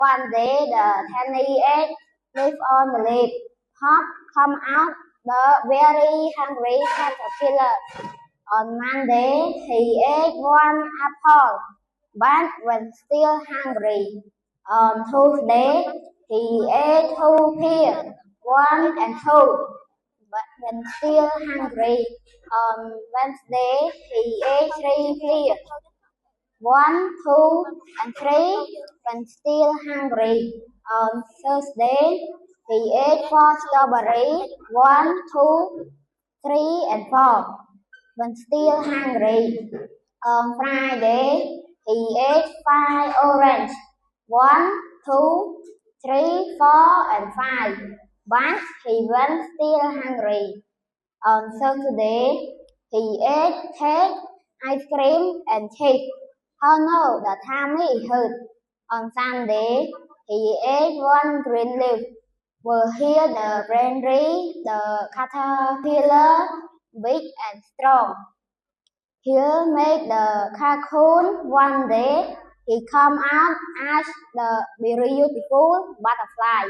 One day the tiny egg live on the leaf. Pop come out the very hungry caterpillar. On Monday he ate one apple, but when still hungry. On Tuesday he ate two pears, one and two, but when still hungry. On Wednesday he ate three pears, one, two, and three, when still hungry. On Thursday, he ate four strawberries, one, two, three, and four, when still hungry. On Friday, he ate five oranges, one, two, three, four, and five, but he went still hungry. On Saturday, he ate cake, ice cream, and cheese. Oh no, the tummy hurt. On Sunday, he ate one green leaf. Were here the bravery, the caterpillar, big and strong. Here make the cocoon. One day, he come out as the beautiful butterfly.